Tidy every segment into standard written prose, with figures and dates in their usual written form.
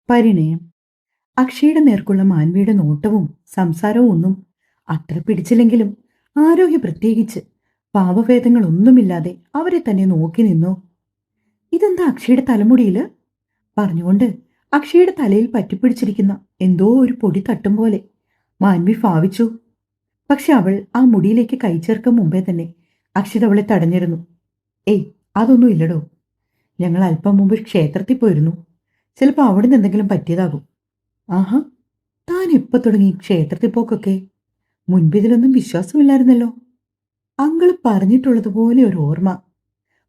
പരിണയം. അക്ഷയുടെ നേർക്കുള്ള മാൻവിയുടെ നോട്ടവും സംസാരവും ഒന്നും അത്ര പിടിച്ചില്ലെങ്കിലും ആരോഗ്യ പ്രത്യേകിച്ച് ഭാവഭേദങ്ങളൊന്നുമില്ലാതെ അവരെ തന്നെ നോക്കി നിന്നു. ഇതെന്താ അക്ഷയുടെ തലമുടിയില്? പറഞ്ഞുകൊണ്ട് അക്ഷയുടെ തലയിൽ പറ്റിപ്പിടിച്ചിരിക്കുന്ന എന്തോ ഒരു പൊടി തട്ടും പോലെ മാൻവി ഭാവിച്ചു. പക്ഷെ അവൾ ആ മുടിയിലേക്ക് കൈ ചേർക്കും മുമ്പേ തന്നെ അക്ഷിത് അവളെ തടഞ്ഞിരുന്നു. ഏയ്, അതൊന്നും ഇല്ലടോ. ഞങ്ങൾ അല്പം മുമ്പ് ക്ഷേത്രത്തിൽ പോയിരുന്നു. ചിലപ്പോൾ അവിടെ നിന്ന് എന്തെങ്കിലും പറ്റിയതാകും. ആഹാ, താൻ എപ്പോൾ തുടങ്ങി ക്ഷേത്രത്തിൽ പോക്കൊക്കെ? മുൻപിതിലൊന്നും വിശ്വാസമില്ലായിരുന്നല്ലോ. അങ്കിള് പറഞ്ഞിട്ടുള്ളതുപോലെ ഒരു ഓർമ്മ.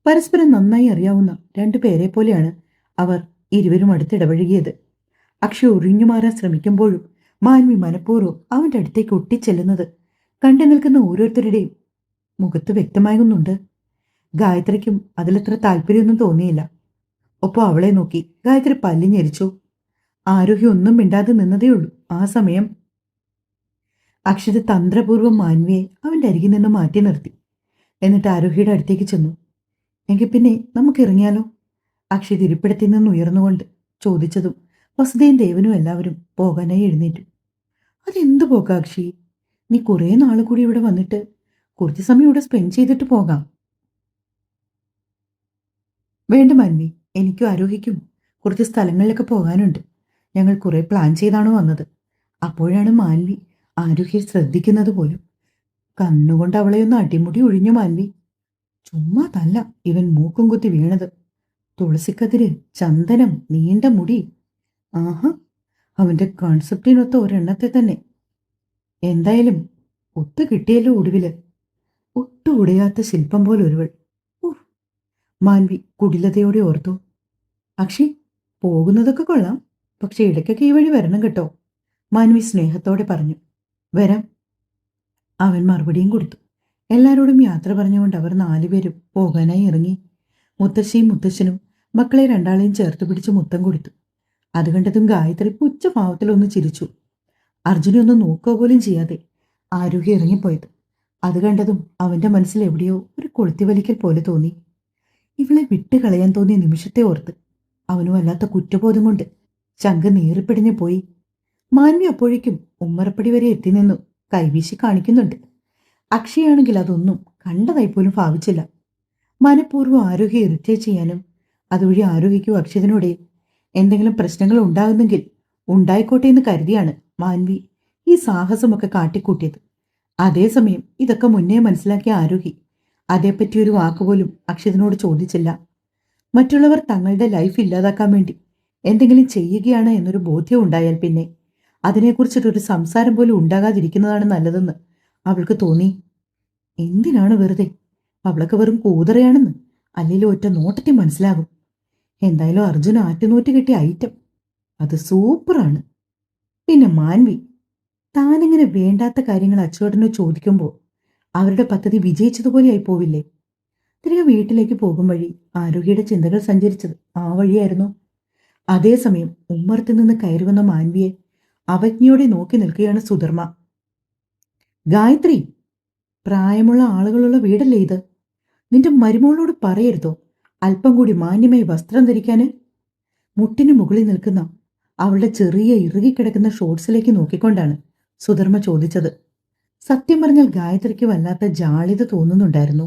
പരസ്പരം നന്നായി അറിയാവുന്ന രണ്ടു പേരെ പോലെയാണ് അവർ ഇരുവരും അടുത്തിടപഴകിയത്. അക്ഷയ് ഒഴിഞ്ഞു മാറാൻ ശ്രമിക്കുമ്പോഴും മാൻവി മനഃപൂർവ്വം അവൻ്റെ അടുത്തേക്ക് ഒട്ടിച്ചെല്ലുന്നത് കണ്ടു നിൽക്കുന്ന ഓരോരുത്തരുടെയും മുഖത്ത് വ്യക്തമാകുന്നുണ്ട്. ഗായത്രിക്കും അതിലത്ര താല്പര്യമൊന്നും തോന്നിയില്ല. ഒപ്പം അവളെ നോക്കി ഗായത്രി പല്ലിഞ്ഞെരിച്ചു. ആരോഗ്യം ഒന്നും മിണ്ടാതെ നിന്നതേയുള്ളൂ. ആ സമയം അക്ഷിത് തന്ത്രപൂർവ്വം മാൻവിയെ അവൻ്റെ അരികിൽ നിന്ന് മാറ്റി നിർത്തി. എന്നിട്ട് ആരോഗ്യയുടെ അടുത്തേക്ക് ചെന്നു. എങ്കിൽ പിന്നെ നമുക്ക് ഇറങ്ങിയാലോ? അക്ഷിത് ഇരിപ്പിടത്തിൽ നിന്ന് ഉയർന്നുകൊണ്ട് ചോദിച്ചതും വസുദേയും ദേവനും എല്ലാവരും പോകാനായി എഴുന്നേറ്റു. അതെന്തു പോകാം അക്ഷി? നീ കുറേ നാൾ കൂടി ഇവിടെ വന്നിട്ട് കുറച്ച് സമയം ഇവിടെ സ്പെൻഡ് ചെയ്തിട്ട് പോകാം. വേണ്ട മാൻവി, എനിക്കും ആരോഗ്യക്കും കുറച്ച് സ്ഥലങ്ങളിലൊക്കെ പോകാനുണ്ട്. ഞങ്ങൾ കുറേ പ്ലാൻ ചെയ്താണോ വന്നത്. അപ്പോഴാണ് മാൻവി ആരോഗ്യം ശ്രദ്ധിക്കുന്നത് പോലും. കണ്ണുകൊണ്ട് അവളെ ഒന്ന് അടിമുടി ഒഴിഞ്ഞു മാൻവി. ചുമ്മാ തല്ല ഇവൻ മൂക്കും കുത്തി വീണത്. തുളസിക്കതിര്, ചന്ദനം, നീണ്ട മുടി. ആഹാ, അവന്റെ കോൺസെപ്റ്റിനൊത്ത ഒരെണ്ണത്തെ തന്നെ. എന്തായാലും ഒത്തു കിട്ടിയല്ലോ ഒടുവില്. ഒട്ടും ഉടയാത്ത ശില്പം പോലെ ഒരുവൾ. മാൻവി കുടിലതയോടെ ഓർത്തു. അക്ഷി, പോകുന്നതൊക്കെ കൊള്ളാം, പക്ഷെ ഇടയ്ക്കൊക്കെ ഈ വഴി വരണം കേട്ടോ, മാൻവി സ്നേഹത്തോടെ പറഞ്ഞു. വരാം, അവൻ മറുപടിയും കൊടുത്തു. എല്ലാവരോടും യാത്ര പറഞ്ഞുകൊണ്ട് അവർ നാലുപേരും പോകാനായി ഇറങ്ങി. മുത്തശ്ശിയും മുത്തശ്ശനും മക്കളെ രണ്ടാളെയും ചേർത്ത് പിടിച്ച് മുത്തം കൊടുത്തു. അത് കണ്ടതും ഗായത്രി പുച്ഛഭാവത്തിലൊന്ന് ചിരിച്ചു. അർജുനെ ഒന്ന് നോക്കുക പോലും ചെയ്യാതെ ആരോഗ്യം ഇറങ്ങിപ്പോയത് അത് കണ്ടതും അവന്റെ മനസ്സിൽ എവിടെയോ ഒരു കൊളുത്തിവലിക്കൽ പോലെ തോന്നി. ഇവളെ വിട്ടുകളയാൻ തോന്നിയ നിമിഷത്തെ ഓർത്ത് അവനും വല്ലാത്ത കുറ്റബോധം കൊണ്ട് ചങ്ക് നീറിപ്പിടിഞ്ഞു പോയി. മാൻവി അപ്പോഴേക്കും ഉമ്മറപ്പടി വരെ എത്തി നിന്നു കൈവീശി കാണിക്കുന്നുണ്ട്. അക്ഷയാണെങ്കിൽ അതൊന്നും കണ്ടതായി പോലും ഭാവിച്ചില്ല. മനഃപൂർവ്വം ആരോഗ്യം ഇറിറ്റേറ്റ് ചെയ്യാനും അതുവഴി ആരോഗ്യക്കും അക്ഷതനോടെ എന്തെങ്കിലും പ്രശ്നങ്ങൾ ഉണ്ടാകുന്നെങ്കിൽ ഉണ്ടായിക്കോട്ടെ എന്ന് കരുതിയാണ് മാൻവി ഈ സാഹസമൊക്കെ കാട്ടിക്കൂട്ടിയത്. അതേസമയം ഇതൊക്കെ മുന്നേ മനസ്സിലാക്കിയ ആരോഗ്യ അതേപ്പറ്റി ഒരു വാക്കുപോലും അക്ഷതനോട് ചോദിച്ചില്ല. മറ്റുള്ളവർ തങ്ങളുടെ ലൈഫ് ഇല്ലാതാക്കാൻ വേണ്ടി എന്തെങ്കിലും ചെയ്യുകയാണ് എന്നൊരു ബോധ്യം ഉണ്ടായാൽ പിന്നെ അതിനെക്കുറിച്ചിട്ടൊരു സംസാരം പോലും ഉണ്ടാകാതിരിക്കുന്നതാണ് നല്ലതെന്ന് അവൾക്ക് തോന്നി. എന്തിനാണ് വെറുതെ? അവളൊക്കെ വെറും കൂതറയാണെന്ന് അല്ലെങ്കിൽ ഒറ്റ നോട്ടത്തിൽ മനസ്സിലാകും. എന്തായാലും അർജുന ആറ്റുനോറ്റ് കിട്ടിയ ഐറ്റം അത് സൂപ്പറാണ്. പിന്നെ മാൻവി താനിങ്ങനെ വേണ്ടാത്ത കാര്യങ്ങൾ അച്ചുവേട്ടനോട് ചോദിക്കുമ്പോൾ അവരുടെ പദ്ധതി വിജയിച്ചതുപോലെയായി പോവില്ലേ? തിരികെ വീട്ടിലേക്ക് പോകും വഴി ആരോഗ്യയുടെ ചിന്തകൾ സഞ്ചരിച്ചത് ആ വഴിയായിരുന്നു. അതേസമയം ഉമ്മറത്തു നിന്ന് കയറി വന്ന മാൻവിയെ അവജ്ഞയോടെ നോക്കി നിൽക്കുകയാണ് സുധർമ്മ. ഗായത്രി, പ്രായമുള്ള ആളുകളുള്ള വീടല്ലേ ഇത്? നിന്റെ മരുമോളോട് പറയരുതോ അല്പം കൂടി മാന്യമായി വസ്ത്രം ധരിക്കാന്? മുട്ടിന് മുകളിൽ നിൽക്കുന്ന അവളുടെ ചെറിയ ഇറുകിക്കിടക്കുന്ന ഷോർട്സിലേക്ക് നോക്കിക്കൊണ്ടാണ് സുധർമ്മ ചോദിച്ചത്. സത്യം പറഞ്ഞാൽ ഗായത്രിക്ക് വല്ലാത്ത ജാളിത തോന്നുന്നുണ്ടായിരുന്നു.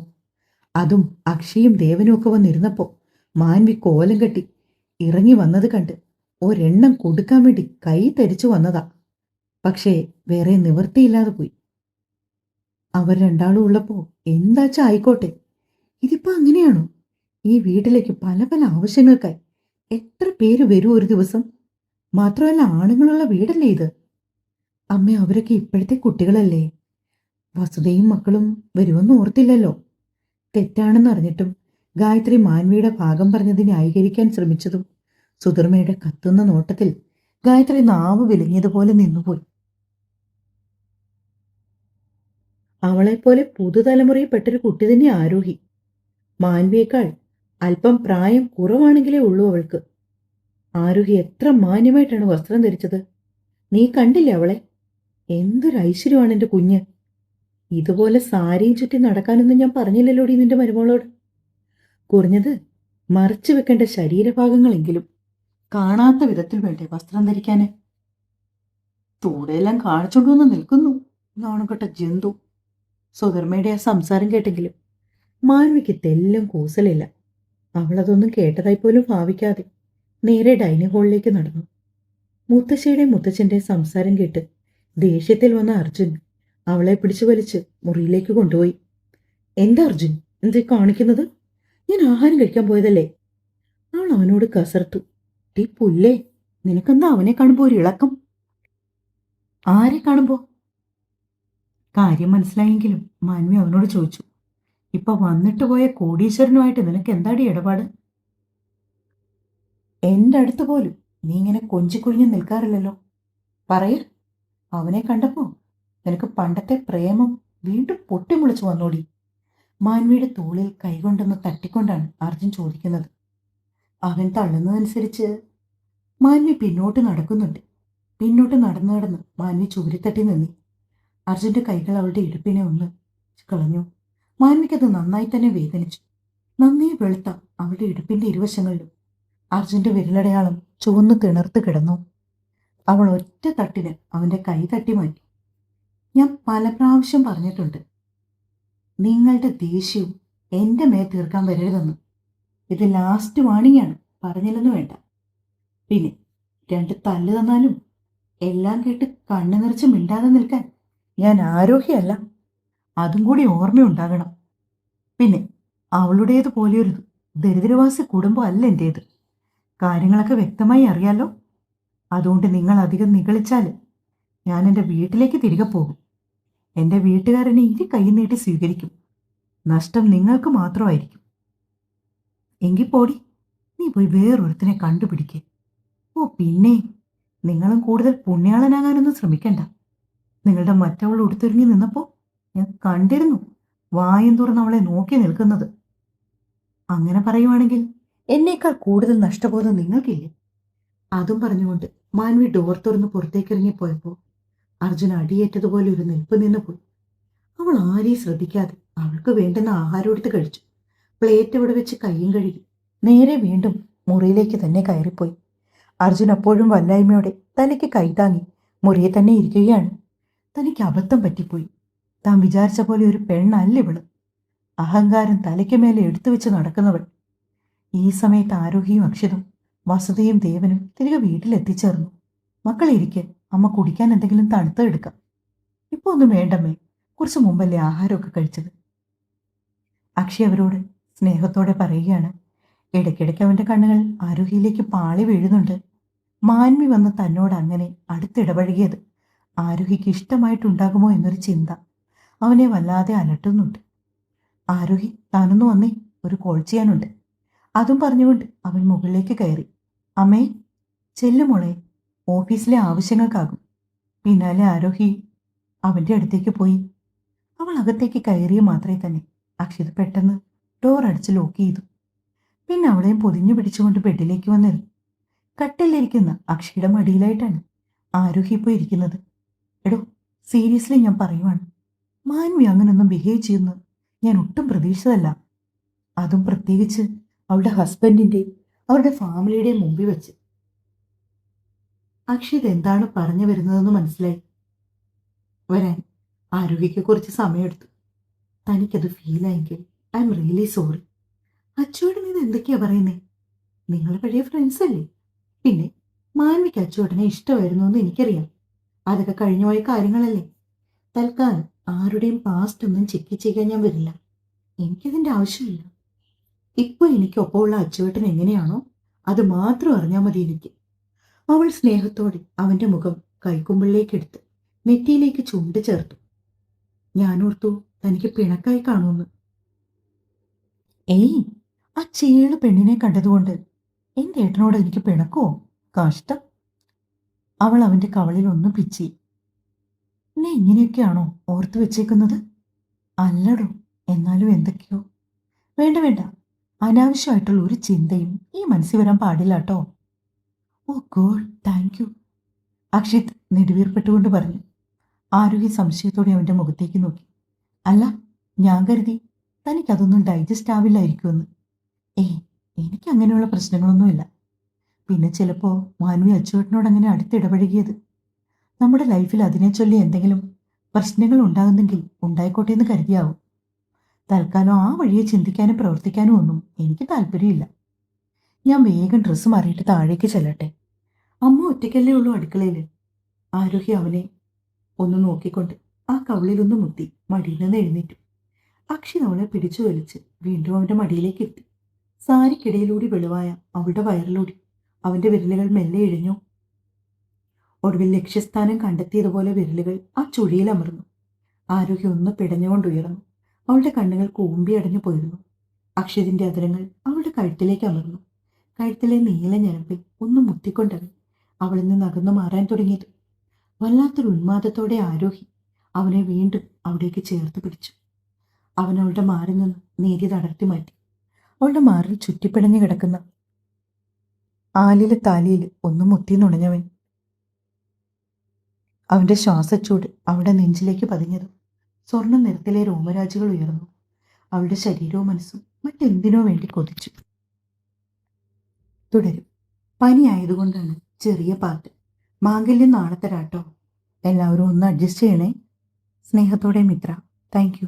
അതും അക്ഷയും ദേവനും ഒക്കെ വന്നിരുന്നപ്പോൾ മാൻവി കോലം കെട്ടി ഇറങ്ങി വന്നത് കണ്ട് ഒരെണ്ണം കൊടുക്കാൻ വേണ്ടി കൈ തരിച്ചു വന്നതാ. പക്ഷേ വേറെ നിവൃത്തിയില്ലാതെ പോയി. അവർ രണ്ടാളും ഉള്ളപ്പോ എന്താച്ചാ ആയിക്കോട്ടെ. ഇതിപ്പോ അങ്ങനെയാണോ? ഈ വീട്ടിലേക്ക് പല പല ആവശ്യങ്ങൾക്കായി എത്ര പേര് വരും ഒരു ദിവസം? മാത്രമല്ല ആണുങ്ങളുള്ള വീടല്ലേ ഇത്? അമ്മ, അവരൊക്കെ ഇപ്പോഴത്തെ കുട്ടികളല്ലേ. വസുതയും മക്കളും വരുമെന്ന് ഓർത്തില്ലല്ലോ. തെറ്റാണെന്ന് അറിഞ്ഞിട്ടും ഗായത്രി മാൻവിയുടെ ഭാഗം പറഞ്ഞത് ന്യായീകരിക്കാൻ ശ്രമിച്ചതും സുധർമ്മയുടെ കത്തുന്ന നോട്ടത്തിൽ ഗായത്രി നാവ് വിലങ്ങിയതുപോലെ നിന്നുപോയി. അവളെപ്പോലെ പുതുതലമുറയിൽപ്പെട്ടൊരു കുട്ടി തന്നെ ആരോഹി. മാൻവിയേക്കാൾ അല്പം പ്രായം കുറവാണെങ്കിലേ ഉള്ളൂ അവൾക്ക്. ആരോഹി എത്ര മാന്യമായിട്ടാണ് വസ്ത്രം ധരിച്ചത്. നീ കണ്ടില്ലേ അവളെ? എന്തൊരു ഐശ്വര്യമാണ് എൻ്റെ കുഞ്ഞ്. ഇതുപോലെ സാരിയും ചുറ്റി നടക്കാനൊന്നും ഞാൻ പറഞ്ഞില്ലല്ലോടി നിന്റെ മരുമോളോട്. കുറഞ്ഞത് മറച്ചു വെക്കേണ്ട ശരീരഭാഗങ്ങളെങ്കിലും കാണാത്ത വിധത്തിൽ വേണ്ടേ വസ്ത്രം ധരിക്കാന്? തൂടെയെല്ലാം കാണിച്ചോണ്ടുവന്ന് നിൽക്കുന്നു, നാണംകെട്ട ജന്തു. സുധർമ്മയുടെ ആ സംസാരം കേട്ടെങ്കിലും മാൻവിക്ക് തെല്ലും കൂസലില്ല. അവളതൊന്നും കേട്ടതായി പോലും ഭാവിക്കാതെ നേരെ ഡൈനിങ് ഹാളിലേക്ക് നടന്നു. മുത്തശ്ശിയുടെയും മുത്തച്ഛൻ്റെയും സംസാരം കേട്ട് ദേഷ്യത്തിൽ വന്ന അർജുൻ അവളെ പിടിച്ചു വലിച്ച് മുറിയിലേക്ക് കൊണ്ടുപോയി. എന്താ അർജുൻ, എന്തേ കാണിക്കുന്നത്? ഞാൻ ആഹാരം കഴിക്കാൻ പോയതല്ലേ? അവൾ അവനോട് കസർത്തു. ടീ പുല്ലേ, നിനക്കെന്താ അവനെ കാണുമ്പോ ഒരു ഇളക്കം? ആരെ കാണുമ്പോ? കാര്യം മനസ്സിലായെങ്കിലും മാൻവി അവനോട് ചോദിച്ചു. ഇപ്പൊ വന്നിട്ട് പോയ കോടീശ്വരനുമായിട്ട് നിനക്ക് എന്താടി ഇടപാട്? എന്റെ അടുത്ത് പോലും നീ ഇങ്ങനെ കൊഞ്ചിക്കുഴിഞ്ഞ് നിൽക്കാറില്ലല്ലോ. പറയ, അവനെ കണ്ടപ്പോ നിനക്ക് പണ്ടത്തെ പ്രേമം വീണ്ടും പൊട്ടിമുളിച്ചു വന്നോടി? മാൻവിയുടെ തോളിൽ കൈകൊണ്ടൊന്ന് തട്ടിക്കൊണ്ടാണ് അർജുൻ ചോദിക്കുന്നത്. അവൻ തള്ളുന്നതനുസരിച്ച് മാൻവി പിന്നോട്ട് നടക്കുന്നുണ്ട്. പിന്നോട്ട് നടന്നു നടന്ന് മാൻവി ചുവരിത്തട്ടി നിന്നി. അർജുന്റെ കൈകൾ അവളുടെ ഇടുപ്പിനെ ഒന്ന് കളഞ്ഞു. മാൻവിക്കത് നന്നായി തന്നെ വേദനിച്ചു. നന്നേ വെളുത്ത അവളുടെ ഇടുപ്പിന്റെ ഇരുവശങ്ങളിലും അർജുന്റെ വിരലടയാളം ചുവന്നു തിണർത്ത് കിടന്നു. അവൾ ഒറ്റ തട്ടിന് അവന്റെ കൈ തട്ടി മാറ്റി. ഞാൻ പല പ്രാവശ്യം പറഞ്ഞിട്ടുണ്ട്, നിങ്ങളുടെ ദേഷ്യവും എന്റെ മേ തീർക്കാൻ വരരുതെന്ന്. ഇത് ലാസ്റ്റ് വാണിംഗ് ആണ്, പറഞ്ഞില്ലെന്ന് വേണ്ട. പിന്നെ 2 തല്ല് തന്നാലും എല്ലാം കേട്ട് കണ്ണു നിറച്ച് മിണ്ടാതെ നിൽക്കാൻ ഞാൻ ആരോഗ്യമല്ല. അതും കൂടി ഓർമ്മയുണ്ടാകണം. പിന്നെ അവളുടേതുപോലെയൊരു ദരിദ്രവാസി കുടുംബം അല്ല എൻ്റേത്. കാര്യങ്ങളൊക്കെ വ്യക്തമായി അറിയാലോ. അതുകൊണ്ട് നിങ്ങൾ അധികം നിഗളിച്ചാൽ ഞാൻ എൻ്റെ വീട്ടിലേക്ക് തിരികെ പോകും. എൻ്റെ വീട്ടുകാരനെ ഇരു കൈ നീട്ടി സ്വീകരിക്കും. നഷ്ടം നിങ്ങൾക്ക് മാത്രമായിരിക്കും. എങ്കിൽ പോടി, നീ പോയി വേറൊരുത്തിനെ കണ്ടുപിടിക്കേ. ഓ പിന്നെ, നിങ്ങളും കൂടുതൽ പുണ്യാളനാകാനൊന്നും ശ്രമിക്കണ്ട. നിങ്ങളുടെ മറ്റവൾ ഉടുത്തൊരുങ്ങി നിന്നപ്പോൾ ഞാൻ കണ്ടിരുന്നു വായും തുറന്ന് അവളെ നോക്കി നിൽക്കുന്നത്. അങ്ങനെ പറയുവാണെങ്കിൽ എന്നേക്കാൾ കൂടുതൽ നഷ്ടബോധം നിങ്ങൾക്കില്ലേ? അതും പറഞ്ഞുകൊണ്ട് മാൻവി ഡോർ തുറന്ന് പുറത്തേക്കിറങ്ങിപ്പോയപ്പോൾ അർജുൻ അടിയേറ്റതുപോലെ ഒരു നിൽപ്പ് നിന്ന് പോയി. അവൾ ആരെയും ശ്രദ്ധിക്കാതെ അവൾക്ക് വേണ്ടുന്ന ആഹാരം എടുത്ത് കഴിച്ചു. പ്ലേറ്റ് ഇവിടെ വെച്ച് കൈയും കഴുകി നേരെ വീണ്ടും മുറിയിലേക്ക് തന്നെ കയറിപ്പോയി. അർജുൻ അപ്പോഴും വല്ലായ്മയോടെ തലയ്ക്ക് കൈതാങ്ങി മുറിയെ തന്നെ ഇരിക്കുകയാണ്. തനിക്ക് അബദ്ധം പറ്റിപ്പോയി. താൻ വിചാരിച്ച പോലെ ഒരു പെണ്ണല്ല ഇവള്. അഹങ്കാരം തലയ്ക്ക് മേലെ എടുത്തു വെച്ച് നടക്കുന്നവൾ. ഈ സമയത്ത് ആരോഹിയും അക്ഷതും വസുതയും ദേവനും തിരികെ വീട്ടിലെത്തിച്ചേർന്നു. മക്കളിരിക്കെ, അമ്മ കുടിക്കാൻ എന്തെങ്കിലും തണുത്ത എടുക്കാം. ഇപ്പൊ ഒന്നും വേണ്ടമ്മേ, കുറച്ച് മുമ്പല്ലേ ആഹാരമൊക്കെ കഴിച്ചത്. അക്ഷയ് അവരോട് സ്നേഹത്തോടെ പറയുകയാണ്. ഇടയ്ക്കിടയ്ക്ക് അവന്റെ കണ്ണുകൾ ആരോഹിയിലേക്ക് പാളി വീഴുന്നുണ്ട്. മാൻവി വന്ന് തന്നോട് അങ്ങനെ അടുത്തിടപഴകിയത് ആരോഹിക്ക് ഇഷ്ടമായിട്ടുണ്ടാകുമോ എന്നൊരു ചിന്ത അവനെ വല്ലാതെ അലട്ടുന്നുണ്ട്. ആരോഹി, താനൊന്ന് വന്നേ, ഒരു കോൾ ചെയ്യാനുണ്ട്. അതും പറഞ്ഞുകൊണ്ട് അവൻ മുകളിലേക്ക് കയറി. അമ്മേ, ചെല്ലുമോളെ, ഓഫീസിലെ ആവശ്യങ്ങൾക്കാകും. പിന്നാലെ ആരോഹി അവന്റെ അടുത്തേക്ക് പോയി. അവൾ അകത്തേക്ക് കയറിയ മാത്രമേ തന്നെ അക്ഷിത് പെട്ടെന്ന് ഡോർ അടിച്ച് ലോക്ക് ചെയ്തു. പിന്നെ അവളെയും പൊതിഞ്ഞു പിടിച്ചുകൊണ്ട് ബെഡിലേക്ക് വന്നിരുന്നു. കട്ടിലിരിക്കുന്ന അക്ഷയുടെ മടിയിലായിട്ടാണ് ആരോഹി ഇപ്പോൾ ഇരിക്കുന്നത്. എടോ, സീരിയസ്ലി ഞാൻ പറയുവാണ്, മാൻവി അങ്ങനൊന്നും ബിഹേവ് ചെയ്യുന്നു ഞാൻ ഒട്ടും പ്രതീക്ഷിച്ചതല്ല. അതും പ്രത്യേകിച്ച് അവളുടെ ഹസ്ബൻഡിൻ്റെയും അവരുടെ ഫാമിലിയുടെയും മുമ്പിൽ വെച്ച്. അക്ഷിത് എന്താണ് പറഞ്ഞു വരുന്നതെന്ന് മനസ്സിലായി. വരാൻ ആരോഗ്യക്ക് കുറച്ച് സമയമെടുത്തു. തനിക്കത് ഫീലായെങ്കിൽ ഐ എം റിയലി സോറി. അച്ചുവേട്ടൻ ഇത് എന്തൊക്കെയാ പറയുന്നേ? നിങ്ങൾ പഴയ ഫ്രണ്ട്സ് അല്ലേ? പിന്നെ മാൻവിക്ക് അച്ചുവേട്ടനെ ഇഷ്ടമായിരുന്നു എന്ന് എനിക്കറിയാം. അതൊക്കെ കഴിഞ്ഞുപോയ കാര്യങ്ങളല്ലേ. തൽക്കാലം ആരുടെയും പാസ്റ്റ് ഒന്നും ചെക്ക് ചെയ്യാൻ ഞാൻ വരില്ല. എനിക്കതിൻ്റെ ആവശ്യമില്ല. ഇപ്പോൾ എനിക്കൊപ്പമുള്ള അച്ചുവേട്ടൻ എങ്ങനെയാണോ അത് മാത്രം അറിഞ്ഞാൽ മതി എനിക്ക്. അവൾ സ്നേഹത്തോടെ അവന്റെ മുഖം കൈക്കുമ്പിളിലേക്കെടുത്ത് നെറ്റിയിലേക്ക് ചുണ്ട് ചേർത്തു. ഞാനോർത്തു തനിക്ക് പിണക്കായി കാണുമെന്ന്. ഏയ്, ആ ചേള് പെണ്ണിനെ കണ്ടതുകൊണ്ട് എൻ്റെ ഏട്ടനോട് എനിക്ക് പിണക്കോ? കഷ്ടം. അവൾ അവന്റെ കവളിൽ ഒന്ന് പിച്ചി. എന്നെ ഇങ്ങനെയൊക്കെയാണോ ഓർത്തു വെച്ചേക്കുന്നത്? അല്ലടോ, എന്നാലും എന്തൊക്കെയോ. വേണ്ട വേണ്ട, അനാവശ്യമായിട്ടുള്ള ഒരു ചിന്തയും ഈ മനസ്സിൽ വരാൻ പാടില്ല കേട്ടോ. ഓ ഗോഡ്, താങ്ക് യു, അക്ഷിത് നെടുവീർപ്പെട്ടുകൊണ്ട് പറഞ്ഞു. ആരോഗ്യ സംശയത്തോടെ അവന്റെ മുഖത്തേക്ക് നോക്കി. അല്ല, ഞാൻ കരുതി തനിക്കതൊന്നും ഡൈജസ്റ്റ് ആവില്ലായിരിക്കുമെന്ന്. ഏയ്, എനിക്ക് അങ്ങനെയുള്ള പ്രശ്നങ്ങളൊന്നുമില്ല. പിന്നെ ചിലപ്പോൾ മാൻവി അച്ചുവേട്ടനോട് അങ്ങനെ അടുത്തിടപഴകിയത്. നമ്മുടെ ലൈഫിൽ അതിനെ ചൊല്ലി എന്തെങ്കിലും പ്രശ്നങ്ങൾ ഉണ്ടാകുന്നെങ്കിൽ ഉണ്ടായിക്കോട്ടെ എന്ന് കരുതിയാവും. തൽക്കാലം ആ വഴിയെ ചിന്തിക്കാനും പ്രവർത്തിക്കാനും ഒന്നും എനിക്ക് താല്പര്യമില്ല. ഞാൻ വേഗം ഡ്രസ്സ് മാറിയിട്ട് താഴേക്ക് ചെല്ലട്ടെ. അമ്മ ഒറ്റയ്ക്കല്ലേ ഉള്ളൂ അടുക്കളയിൽ. ആരോഗ്യ അവനെ ഒന്ന് നോക്കിക്കൊണ്ട് ആ കവിളിലൊന്ന് മുത്തി മടിയിൽ നിന്ന് എഴുന്നേറ്റു. അക്ഷിത് അവളെ പിടിച്ചു വലിച്ച് വീണ്ടും അവന്റെ മടിയിലേക്ക് എത്തി. സാരിക്കിടയിലൂടി വെളിവായ അവളുടെ വയറിലൂടി അവന്റെ വിരലുകൾ മെല്ലെ ഇഴഞ്ഞു. ഒടുവിൽ ലക്ഷ്യസ്ഥാനം കണ്ടെത്തിയതുപോലെ വിരലുകൾ ആ ചുഴിയിൽ അമർന്നു. ആരോഗ്യം ഒന്ന് പിടഞ്ഞുകൊണ്ടുയർന്നു. അവളുടെ കണ്ണുകൾ കൂമ്പിയടഞ്ഞു പോയിരുന്നു. അക്ഷിതിന്റെ അതിരങ്ങൾ അവളുടെ കഴുത്തിലേക്ക് അമർന്നു. കഴുത്തിലെ നീല ഞരമ്പിൽ ഒന്ന് മുത്തിക്കൊണ്ടവൻ അവളിൽ നിന്ന് അകന്നു മാറാൻ തുടങ്ങിയത്. വല്ലാത്തൊരു ഉന്മാദത്തോടെ ആരോഹി അവനെ വീണ്ടും അവിടേക്ക് ചേർത്ത് പിടിച്ചു. അവൻ അവളുടെ മാറിൽ നിന്ന് നീതി തടർത്തി മാറ്റി. അവളുടെ മാറിൽ ചുറ്റിപ്പിടഞ്ഞു കിടക്കുന്ന ആലിലെ താലിയിൽ ഒന്ന് മുത്തി നുണഞ്ഞവൻ അവന്റെ ശ്വാസച്ചൂട് അവളുടെ നെഞ്ചിലേക്ക് പതിഞ്ഞതും സ്വർണ്ണ നിറത്തിലെ രോമരാജികൾ ഉയർന്നു. അവളുടെ ശരീരവും മനസ്സും മറ്റെന്തിനോ വേണ്ടി കൊതിച്ചു. തുടരും. പനി ആയതുകൊണ്ടാണ് ചെറിയ പാട്ട്. മാംഗല്യം നാളത്തെ രാട്ടോ. എല്ലാവരും ഒന്ന് അഡ്ജസ്റ്റ് ചെയ്യണേ. സ്നേഹത്തോടെ മിത്ര. Thank you.